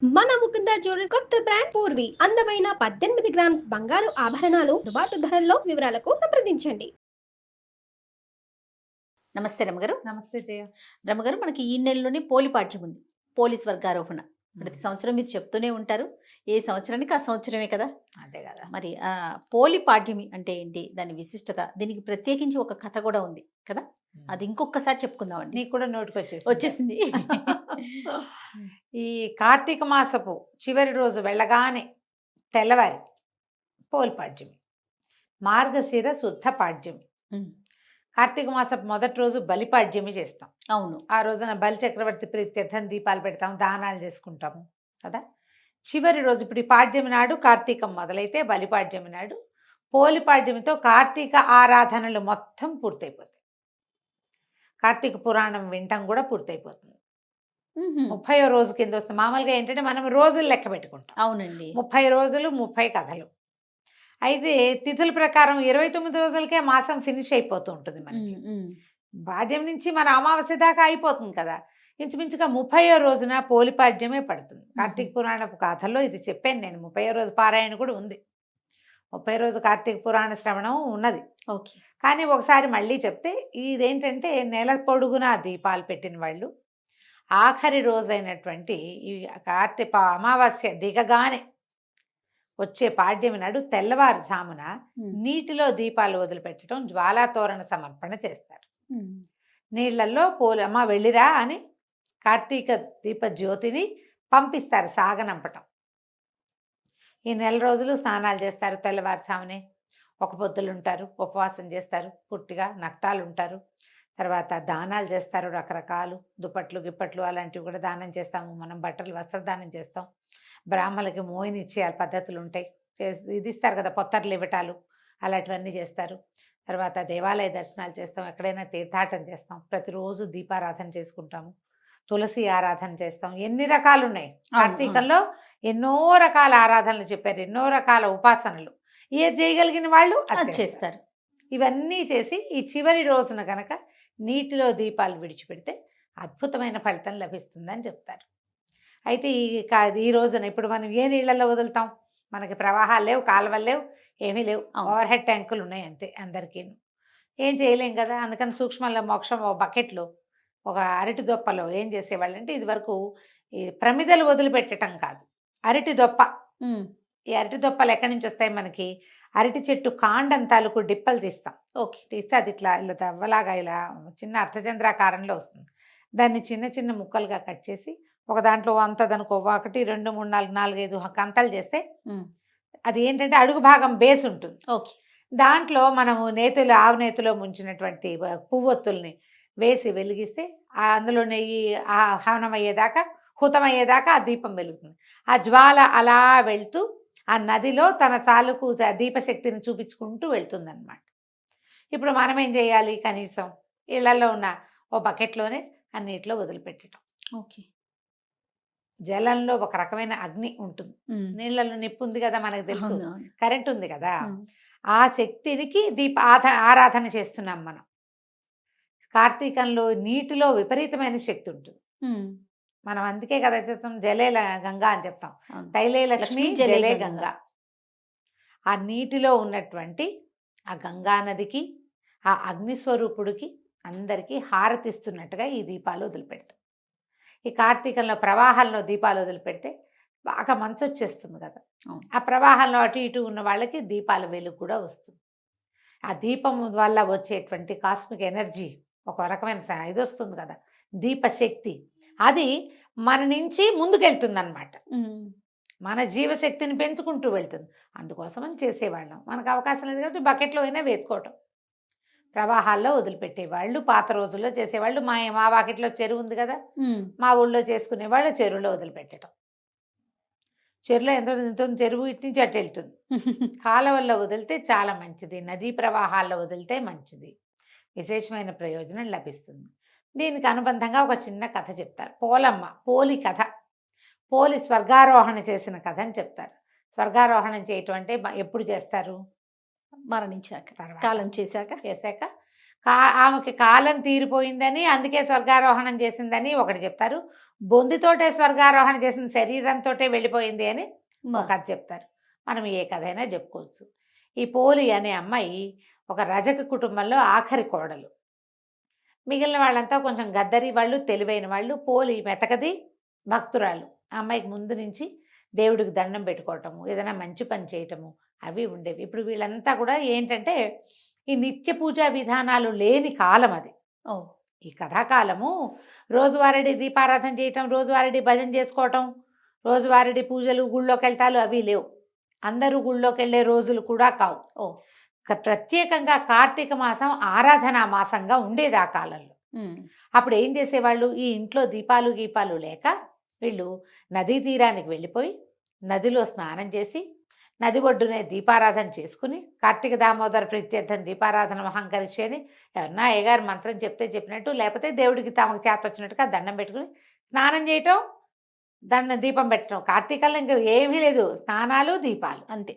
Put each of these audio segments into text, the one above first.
మన ముకుంద జ్యువెలర్స్ కొత్త బ్రాండ్ పూర్వి అందమైన 18 గ్రామ్స్ బంగారు ఆభరణాలు దుబాటు ధరల్లో వివరాలకు సంప్రదించండి. నమస్తే రమగారు. నమస్తే జయ. రమగారు, మనకి ఈ నెలలోనే పోలి పాఠ్యం ఉంది. పోలీస్ వర్గారోహణ ప్రతి సంవత్సరం మీరు చెప్తూనే ఉంటారు. ఏ సంవత్సరానికి ఆ సంవత్సరమే కదా. అదే కదా. మరి పోలి పాఠ్యమి అంటే ఏంటి, దాని విశిష్టత, దీనికి ప్రత్యేకించి ఒక కథ కూడా ఉంది కదా. అది ఇంకొకసారి చెప్పుకుందామండి. నీకు కూడా నోటికి వచ్చేసింది. ఈ కార్తీక మాసపు చివరి రోజు వెళ్ళగానే తెల్లవారి పోల్పాడ్యమి, మార్గశిర శుద్ధ పాడ్యమి. కార్తీక మాసపు మొదటి రోజు బలిపాడ్యమి చేస్తాం. అవును. ఆ రోజున బలి చక్రవర్తి ప్రీత్యర్థం దీపాలు పెడతాం, దానాలు చేసుకుంటాము కదా. చివరి రోజు ఇప్పుడు ఈ పాడ్యమి నాడు కార్తీకం మొదలైతే బలిపాడ్యమి నాడు పోలిపాడ్యమితో కార్తీక ఆరాధనలు మొత్తం పూర్తయిపోతాయి. కార్తీక పురాణం వింటాం కూడా పూర్తయిపోతుంది. 30వ రోజు కింద వస్తుంది. మామూలుగా ఏంటంటే మనం రోజులు లెక్క పెట్టుకుంటాం. అవునండి. 30 రోజులు 30 కథలు. అయితే తిథుల ప్రకారం 29 రోజులకే మాసం ఫినిష్ అయిపోతూ ఉంటుంది మనకి. పాడ్యం నుంచి మన అమావాస్య దాకా అయిపోతుంది కదా. ఇంచుమించుగా 30వ రోజున పోలిపాడ్యమే పడుతుంది. కార్తీక పురాణపు కథలో ఇది చెప్పాను నేను. 30వ రోజు పారాయణ కూడా ఉంది. 30వ రోజు కార్తీక పురాణ శ్రవణం ఉన్నది. ఓకే. కానీ ఒకసారి మళ్ళీ చెప్తే ఇదేంటంటే నెల పొడుగునా దీపాలు పెట్టిన వాళ్ళు ఆఖరి రోజైనటువంటి ఈ కార్తీక అమావాస్య దిగగానే వచ్చే పాడ్యమి నాడు తెల్లవారుజామున నీటిలో దీపాలు వదిలిపెట్టడం, జ్వాలాతోరణ సమర్పణ చేస్తారు. నీళ్లలో అమ్మ వెళ్ళిరా అని కార్తీక దీప జ్యోతిని పంపిస్తారు, సాగనంపటం. ఈ నెల రోజులు స్నానాలు చేస్తారు. తెల్లవారుజామునే ఒక పొద్దులు ఉంటారు, ఉపవాసం చేస్తారు, పుట్టిగా నక్తాలు ఉంటారు. తర్వాత దానాలు చేస్తారు, రకరకాలు దుప్పట్లు గిప్పట్లు అలాంటివి కూడా దానం చేస్తాము. మనం బట్టలు వస్త్రదానం చేస్తాం. బ్రాహ్మణులకి మోయిని ఇచ్చే పద్ధతులు ఉంటాయి. ఇది ఇస్తారు కదా, పొత్తర్లు ఇవ్వటాలు, అలాంటివన్నీ చేస్తారు. తర్వాత దేవాలయ దర్శనాలు చేస్తాం, ఎక్కడైనా తీర్థాటన చేస్తాం, ప్రతిరోజు దీపారాధన చేసుకుంటాము, తులసి ఆరాధన చేస్తాం. ఎన్ని రకాలు ఉన్నాయి కార్తీకంలో. ఎన్నో రకాల ఆరాధనలు చెప్పారు, ఎన్నో రకాల ఉపాసనలు. ఏది చేయగలిగిన వాళ్ళు అది చేస్తారు. ఇవన్నీ చేసి ఈ చివరి రోజున కనుక నీటిలో దీపాలు విడిచిపెడితే అద్భుతమైన ఫలితం లభిస్తుందని చెప్తారు. అయితే ఈ రోజున ఇప్పుడు మనం ఏ నీళ్ళల్లో వదులుతాం? మనకి ప్రవాహాలు లేవు, కాలువలు లేవు, ఏమీ లేవు. ఓవర్ హెడ్ ట్యాంకులు ఉన్నాయి అంతే అందరికీ. ఏం చేయలేం కదా. అందుకని సూక్ష్మంలో మోక్షం ఒక బకెట్లో ఒక అరటి దొప్పలో ఏం చేసేవాళ్ళు అంటే, ఇది వరకు ఈ ప్రమిదలు వదిలిపెట్టడం కాదు, అరటి దొప్ప. ఈ అరటి దొప్పలు ఎక్కడి నుంచి వస్తాయి? మనకి అరటి చెట్టు కాండం తాలూకు డిప్పలు తీస్తాం. ఓకే. తీస్తే అది ఇట్లా ఇలా దవ్వలాగా ఇలా చిన్న అర్ధచంద్రాకారంలో వస్తుంది. దాన్ని చిన్న చిన్న ముక్కలుగా కట్ చేసి ఒక దాంట్లో అంతదనుకో 1 2 3 4 4 5 కంతలు చేస్తే అది ఏంటంటే అడుగు భాగం బేస్ ఉంటుంది. ఓకే. దాంట్లో మనము నేతులు, ఆవు నేతిలో ముంచినటువంటి పువ్వొత్తుల్ని వేసి వెలిగిస్తే అందులో నెయ్యి హవనమయ్యేదాకా, హుతమయ్యేదాకా ఆ దీపం వెలుగుతుంది. ఆ జ్వాల అలా వెళ్తూ ఆ నదిలో తన తాలూకు దీపశక్తిని చూపించుకుంటూ వెళ్తుందన్నమాట. ఇప్పుడు మనం ఏం చేయాలి? కనీసం ఇళ్లలో ఉన్న ఓ బకెట్లోనే అన్నిట్లో వదిలిపెట్టడం. ఓకే. జలంలో ఒక రకమైన అగ్ని ఉంటుంది, నీళ్ళలో నిప్పు ఉంది కదా, మనకు తెలుసు, కరెంట్ ఉంది కదా. ఆ శక్తినికి ఆరాధన చేస్తున్నాం మనం. కార్తీకంలో నీటిలో విపరీతమైన శక్తి ఉంటుంది. మనం అందుకే కదా చెప్తాం జలే గంగా అని చెప్తాం. తైలే లక్ష్మి జలే గంగా. ఆ నీటిలో ఉన్నటువంటి ఆ గంగా నదికి, ఆ అగ్నిస్వరూపుడికి అందరికీ హారతిస్తున్నట్టుగా ఈ దీపాలు వదిలిపెడతాం. ఈ కార్తీకంలో ప్రవాహంలో దీపాలు వదిలిపెడితే బాగా మంచు వచ్చేస్తుంది కదా. ఆ ప్రవాహంలో అటు ఇటు ఉన్న వాళ్ళకి దీపాల వెలుగు కూడా వస్తుంది. ఆ దీపం వల్ల వచ్చేటువంటి కాస్మిక్ ఎనర్జీ, ఒక రకమైన ఇది వస్తుంది కదా, దీపశక్తి. అది మన నుంచి ముందుకెళ్తుంది అన్నమాట. మన జీవశక్తిని పెంచుకుంటూ వెళ్తుంది. అందుకోసమని చేసేవాళ్ళం. మనకు అవకాశం లేదు కాబట్టి బకెట్లో అయినా వేసుకోవటం. ప్రవాహాల్లో వదిలిపెట్టేవాళ్ళు పాత రోజుల్లో చేసేవాళ్ళు. మా వాకిట్లో చెరువు ఉంది కదా, మా ఊళ్ళో చేసుకునేవాళ్ళు చెరువులో వదిలిపెట్టడం. చెరువులో ఎంత చెరువు ఇటు నుంచి అటు వెళ్తుంది. కాలువల్లో వదిలితే చాలా మంచిది, నదీ ప్రవాహాల్లో వదిలితే మంచిది, విశేషమైన ప్రయోజనం లభిస్తుంది. దీనికి అనుబంధంగా ఒక చిన్న కథ చెప్తారు. పోలమ్మ పోలి కథ. పోలి స్వర్గారోహణ చేసిన కథ అని చెప్తారు. స్వర్గారోహణం చేయటం అంటే ఎప్పుడు చేస్తారు? మరణించాక, కాలం చేశాక. ఆమెకి కాలం తీరిపోయిందని అందుకే స్వర్గారోహణం చేసిందని ఒకటి చెప్తారు. బొందితోటే స్వర్గారోహణ చేసిన శరీరంతోటే వెళ్ళిపోయింది అని ఒక కథ చెప్తారు. మనం ఏ కథ అయినా చెప్పుకోవచ్చు. ఈ పోలి అనే అమ్మాయి ఒక రజక కుటుంబంలో ఆఖరి కోడలు. మిగిలిన వాళ్ళంతా కొంచెం గద్దరి వాళ్ళు, తెలివైన వాళ్ళు. పోలి మెతకది, భక్తురాలు. ఆ అమ్మాయికి ముందు నుంచి దేవుడికి దండం పెట్టుకోవటము, ఏదైనా మంచి పని చేయటము అవి ఉండేవి. ఇప్పుడు వీళ్ళంతా కూడా ఏంటంటే ఈ నిత్య పూజా విధానాలు లేని కాలం అది. ఓ ఈ కథాకాలము రోజువారీ దీపారాధన చేయటం, రోజువారీ భజన చేసుకోవటం, రోజువారీ పూజలు, గుళ్ళోకి వెళ్ళటాలు అవి లేవు. అందరూ గుళ్ళోకి వెళ్ళే రోజులు కూడా కావు. ఓ ప్రత్యేకంగా కార్తీక మాసం ఆరాధనా మాసంగా ఉండేది ఆ కాలంలో. అప్పుడు ఏం చేసేవాళ్ళు, ఈ ఇంట్లో దీపాలు గీపాలు లేక వీళ్ళు నదీ తీరానికి వెళ్ళిపోయి నదిలో స్నానం చేసి నది ఒడ్డునే దీపారాధన చేసుకుని కార్తీక దామోదర ప్రీత్యర్థం దీపారాధన మహంకరిచి అని ఎవరన్నా అయ్యగారు మంత్రం చెప్తే చెప్పినట్టు, లేకపోతే దేవుడికి తమకు చేత వచ్చినట్టుగా దండం పెట్టుకుని స్నానం చేయటం, దీపం పెట్టడం. కార్తీకంలో ఇంకా ఏమీ లేదు, స్నానాలు దీపాలు అంతే.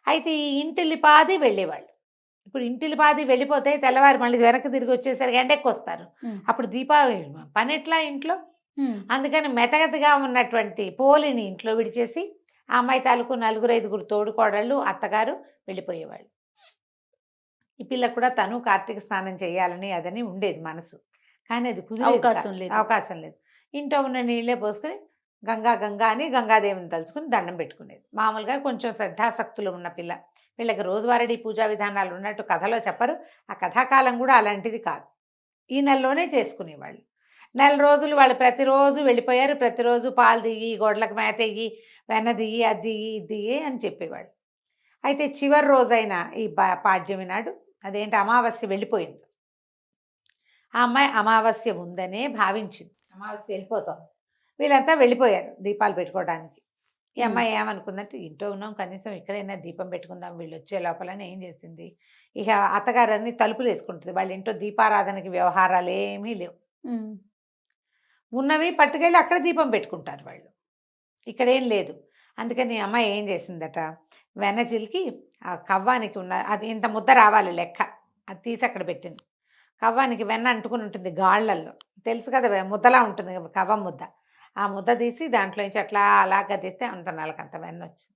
అయితే ఈ ఇంటిల్లిపాది వెళ్ళేవాళ్ళు. ఇప్పుడు ఇంటిల్లిపాది వెళ్ళిపోతే తెల్లవారు మళ్ళీ వెనక్కి తిరిగి వచ్చేసరికి ఎండెక్కి వస్తారు. అప్పుడు దీపావళి పని ఎట్లా ఇంట్లో? అందుకని మెతగతగా ఉన్నటువంటి పోలిని ఇంట్లో విడిచేసి ఆ అమ్మాయి తాలూకు 4-5 తోడుకోడళ్ళు, అత్తగారు వెళ్ళిపోయేవాళ్ళు. ఈ పిల్ల కూడా తను కార్తీక స్నానం చేయాలని అదని ఉండేది మనసు. కానీ అది అవకాశం లేదు. ఇంట్లో ఉన్న నీళ్ళే పోసుకొని గంగా అని గంగాదేవిని తలుచుకుని దండం పెట్టుకునేది. మామూలుగా కొంచెం శ్రద్ధాసక్తులు ఉన్న పిల్ల. వీళ్ళకి రోజువారీ పూజా విధానాలు ఉన్నట్టు కథలో చెప్పరు. ఆ కథాకాలం కూడా అలాంటిది కాదు. ఈ నెలలోనే చేసుకునేవాళ్ళు. 4 రోజులు వాళ్ళు ప్రతిరోజు వెళ్ళిపోయారు. ప్రతిరోజు పాలు దిగి, గొడ్లకు మేత ఎయ్యి, వెన్న దిగి, అది దిగి, ఇది దిగి అని చెప్పేవాళ్ళు. అయితే చివరి రోజైన ఈ పాడ్యమి నాడు, అదేంటి అమావాస్య వెళ్ళిపోయింది. ఆ అమ్మాయి అమావాస్య ఉందనే భావించింది. అమావాస్య వెళ్ళిపోతాం, వీళ్ళంతా వెళ్ళిపోయారు దీపాలు పెట్టుకోవడానికి. ఈ అమ్మాయి ఏమనుకుందంటే, ఇంట్లో ఉన్నాం, కనీసం ఇక్కడైనా దీపం పెట్టుకుందాం వీళ్ళు వచ్చే లోపలని ఏం చేసింది, ఇక అత్తగారన్నీ తలుపులు వేసుకుంటుంది. వాళ్ళ ఇంట్లో దీపారాధనకి వ్యవహారాలు ఏమీ లేవు. ఉన్నవి పట్టుకెళ్ళి అక్కడ దీపం పెట్టుకుంటారు వాళ్ళు, ఇక్కడేం లేదు. అందుకని అమ్మాయి ఏం చేసిందట, వెన్న చిలికి ఆ కవ్వానికి ఉన్న అది ఇంత ముద్ద రావాలి లెక్క, అది తీసి అక్కడ పెట్టింది. కవ్వానికి వెన్న అంటుకుని ఉంటుంది గాళ్ళల్లో, తెలుసు కదా, ముద్దలా ఉంటుంది కవ్వం ముద్ద. ఆ ముద్ద తీసి దాంట్లో నుంచి అట్లా అలాగా తీస్తే అంత నలకంత వెన్న వచ్చింది.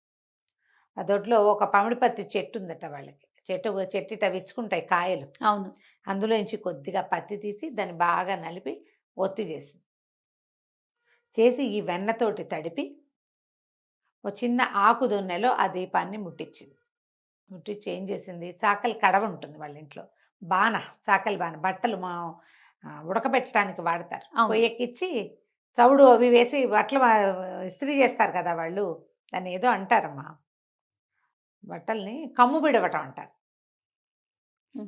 ఆ దొడ్లో ఒక పమిడిపత్తి చెట్టు ఉందట వాళ్ళకి. చెట్టు విచ్చుకుంటాయి కాయలు. అవును. అందులో నుంచి కొద్దిగా పత్తి తీసి దాన్ని బాగా నలిపి ఒత్తి చేసి ఈ వెన్నతోటి తడిపి ఒక చిన్న ఆకు దొన్నెలో ఆ దీపాన్ని ముట్టించి ఏం చేసింది, చాకలి కడవ ఉంటుంది వాళ్ళ ఇంట్లో, చాకలి బాణ, బట్టలు ఉడకబెట్టడానికి వాడతారు. పొయ్యెక్కిచ్చి చవుడు అవి వేసి బట్టలు ఇస్త్రీ చేస్తారు కదా వాళ్ళు, దాన్ని ఏదో అంటారమ్మా, బట్టల్ని కమ్ము బిడవటం అంటారు.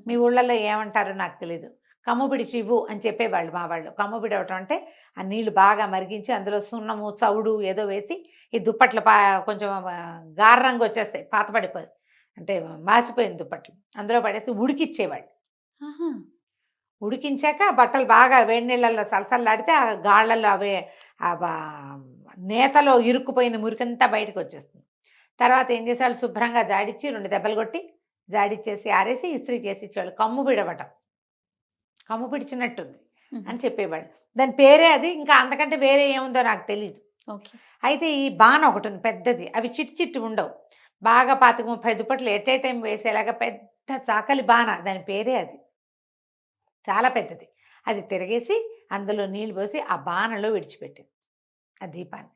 మీ ఊళ్ళల్లో ఏమంటారో నాకు తెలీదు. కమ్ము బిడిచి ఇవ్వు అని చెప్పేవాళ్ళు మా వాళ్ళు. కమ్ము బిడవటం అంటే ఆ నీళ్లు బాగా మరిగించి అందులో సున్నము, చవుడు ఏదో వేసి ఈ దుప్పట్లు కొంచెం గార్రంగా వచ్చేస్తాయి, పాతపడిపోయి అంటే మాసిపోయిన దుప్పట్లు అందులో పడేసి ఉడికిచ్చేవాళ్ళు. ఉడికించాక బట్టలు బాగా వేడి నీళ్ళల్లో సలసల్లాడితే ఆ గాళ్ళల్లో అవే నేతలో ఇరుక్కుపోయిన మురికంతా బయటకు వచ్చేస్తుంది. తర్వాత ఏం చేసేవాళ్ళు, శుభ్రంగా జాడిచ్చి 2 దెబ్బలు కొట్టి జాడిచ్చేసి ఆరేసి ఇస్త్రీ చేసి ఇచ్చేవాళ్ళు. కమ్ము బిడవటం, కమ్ము పిడిచినట్టుంది అని చెప్పేవాళ్ళు. దాని పేరే అది, ఇంకా అంతకంటే వేరే ఏముందో నాకు తెలియదు. అయితే ఈ బాణ ఒకటి ఉంది పెద్దది, అవి చిట్టి ఉండవు, బాగా 25-30 దుప్పట్లు ఎట్ ఏ టైం వేసేలాగా పెద్ద చాకలి బాణ, దాని పేరే అది, చాలా పెద్దది. అది తిరగేసి అందులో నీళ్ళు పోసి ఆ బాణలో విడిచిపెట్టింది ఆ దీపాన్ని.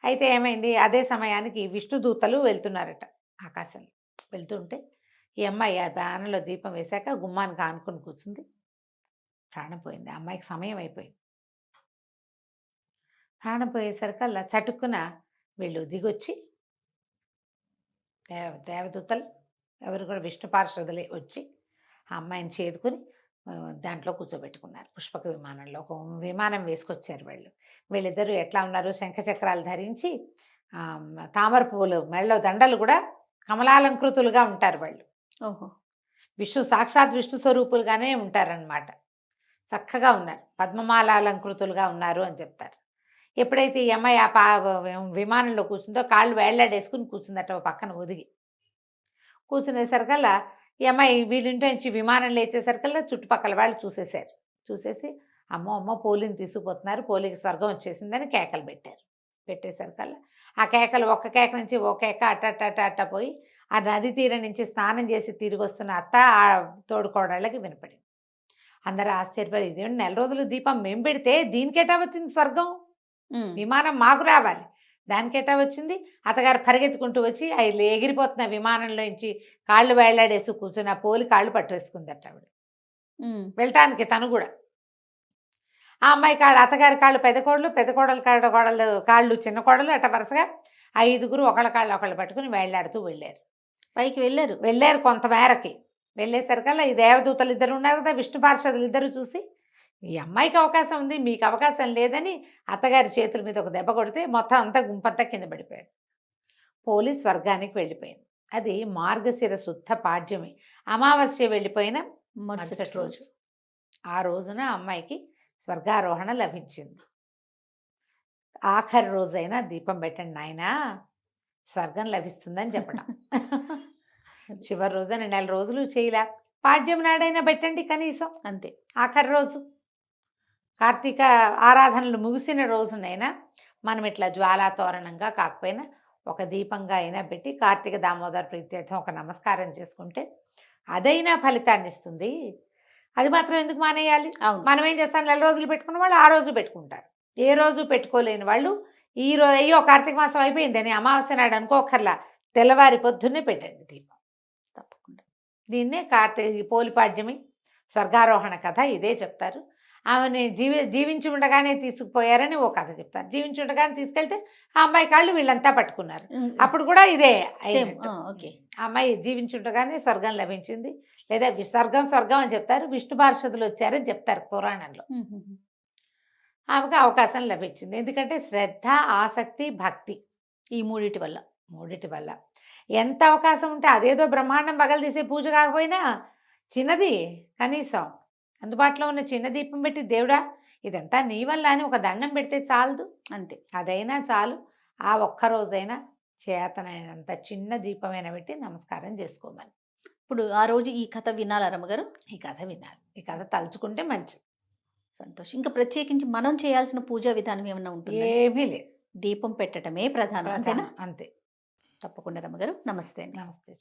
అయితే ఏమైంది, అదే సమయానికి విష్ణుదూతలు వెళ్తున్నారట ఆకాశంలో. వెళ్తుంటే ఈ అమ్మాయి ఆ బాణలో దీపం వేశాక గుమ్మానికి ఆనుకొని కూర్చుంది. ప్రాణం పోయింది, ఆ అమ్మాయికి సమయం అయిపోయింది. ప్రాణం పోయేసరికల్లా చటుక్కున వీళ్ళు దిగొచ్చి దేవదూతలు ఎవరు కూడా విష్ణు పార్షదులే వచ్చి ఆ అమ్మాయిని చేదుకుని దాంట్లో కూర్చోబెట్టుకున్నారు. పుష్పక విమానంలో ఒక విమానం వేసుకొచ్చారు వాళ్ళు. వీళ్ళిద్దరూ ఎట్లా ఉన్నారు, శంఖచక్రాలు ధరించి తామర పువ్వులు మెళ్ళలో దండలు కూడా కమలాలంకృతులుగా ఉంటారు వాళ్ళు. సాక్షాత్ విష్ణు స్వరూపులుగానే ఉంటారనమాట. చక్కగా ఉన్నారు, పద్మమాలాలంకృతులుగా ఉన్నారు అని చెప్తారు. ఎప్పుడైతే ఈ అమ్మాయి ఆ విమానంలో కూర్చుందో కాళ్ళు వేళ్లాడేసుకుని కూర్చుందట పక్కన ఒదిగి. కూర్చునేసరికల్లా ఈ అమ్మాయి వీళ్ళింటి నుంచి విమానం లేచేసరికల్లా చుట్టుపక్కల వాళ్ళు చూసేసి అమ్మో అమ్మో పోలిని తీసుకుపోతున్నారు, పోలికి స్వర్గం వచ్చేసిందని కేకలు పెట్టారు. పెట్టేసరికల్లా ఆ కేకలు ఒక్క కేక నుంచి ఓ కేక అట్ట పోయి ఆ నది తీరం నుంచి స్నానం చేసి తిరిగి వస్తున్న అత్త ఆ తోడుకోడళ్ళకి వినపడింది. అందరూ ఆశ్చర్యపడి, ఇదేంటి 4 రోజులు దీపం మేము పెడితే దీనికేటా వచ్చింది స్వర్గం, విమానం మాకు రావాలి, దానికేటా వచ్చింది. అత్తగారు పరిగెత్తుకుంటూ వచ్చి అవి ఎగిరిపోతున్న విమానంలోంచి కాళ్ళు వేళ్లాడేసి కూర్చుని ఆ పోలి కాళ్ళు పట్టేసుకుందట ఆవిడ వెళ్ళటానికి. తను కూడా ఆ అమ్మాయి కాళ్ళు, అత్తగారి కాళ్ళు పెద్ద కోడలు కాళ్ళు చిన్న కోడలు, అట్ట వరుసగా 5గురు ఒకళ్ళ కాళ్ళు ఒకళ్ళు పట్టుకుని వేళ్లాడుతూ వెళ్ళారు. పైకి వెళ్ళారు కొంతమేరకి. వెళ్ళేసరికల్లా ఈ దేవదూతలు ఇద్దరు ఉన్నారు కదా, విష్ణు పార్షదులు ఇద్దరు చూసి, ఈ అమ్మాయికి అవకాశం ఉంది మీకు అవకాశం లేదని అత్తగారి చేతుల మీద ఒక దెబ్బ కొడితే మొత్తం అంతా గుంపంతా కింద పడిపోయారు. పోలీస్ స్వర్గానికి వెళ్ళిపోయింది. అది మార్గశిర శుద్ధ పాడ్యమి, అమావాస్య వెళ్ళిపోయిన మరుసటి రోజు. ఆ రోజున అమ్మాయికి స్వర్గారోహణ లభించింది. ఆఖరి రోజైనా దీపం పెట్టండి నాయనా, స్వర్గం లభిస్తుందని చెప్పడం. చివరి రోజున 4 రోజులు చేయలే, పాడ్యం నాడైనా పెట్టండి కనీసం, అంతే. ఆఖరి రోజు కార్తీక ఆరాధనలు ముగిసిన రోజునైనా మనం ఇట్లా జ్వాలాతోరణంగా కాకపోయినా ఒక దీపంగా అయినా పెట్టి కార్తీక దామోదర ప్రీత్యర్థం ఒక నమస్కారం చేసుకుంటే అదైనా ఫలితాన్ని ఇస్తుంది. అది మాత్రం ఎందుకు మానేయాలి? మనం ఏం చేస్తాం, 4 రోజులు పెట్టుకున్న వాళ్ళు ఆ రోజు పెట్టుకుంటారు. ఏ రోజు పెట్టుకోలేని వాళ్ళు ఈ రోజు అయ్యో కార్తీక మాసం అయిపోయిందని అమావాస్య నాడు అనుకోకర్లా తెల్లవారి పొద్దున్నే పెట్టండి దీపం. తప్పకుండా. దీన్నే పోలిపాడ్యమి స్వర్గారోహణ కథ ఇదే చెప్తారు. ఆమెని జీవించి ఉండగానే తీసుకుపోయారని ఓ కథ చెప్తారు. జీవించి ఉండగానే తీసుకెళ్తే ఆ అమ్మాయి కాళ్ళు వీళ్ళంతా పట్టుకున్నారు. అప్పుడు కూడా ఇదే ఓకే. ఆ అమ్మాయి జీవించి ఉండగానే స్వర్గం లభించింది, లేదా స్వర్గం అని చెప్తారు. విష్ణు పార్షదులు వచ్చారని చెప్తారు పురాణంలో. ఆమెకు అవకాశం లభించింది. ఎందుకంటే శ్రద్ధ, ఆసక్తి, భక్తి, ఈ మూడిటి వల్ల ఎంత అవకాశం ఉంటే అదేదో బ్రహ్మాండం పగలు తీసే పూజ కాకపోయినా చిన్నది కనీసం అందుబాటులో ఉన్న చిన్న దీపం పెట్టి, దేవుడా ఇదంతా నీ వల్ల అని ఒక దండం పెడితే చాలదు, అంతే. అదైనా చాలు. ఆ ఒక్కరోజైనా చేతనైనంత చిన్న దీపమైనా పెట్టి నమస్కారం చేసుకోమని. ఇప్పుడు ఆ రోజు ఈ కథ వినాలా రమ్మగారు? ఈ కథ వినాలి, ఈ కథ తలుచుకుంటే మంచిది. సంతోషం. ఇంకా ప్రత్యేకించి మనం చేయాల్సిన పూజా విధానం ఏమన్నా ఉంటుంది? ఏమీ లేదు, దీపం పెట్టడమే ప్రధానం, అంతేనా? అంతే. తప్పకుండా రమ్మగారు. నమస్తే. నమస్తే.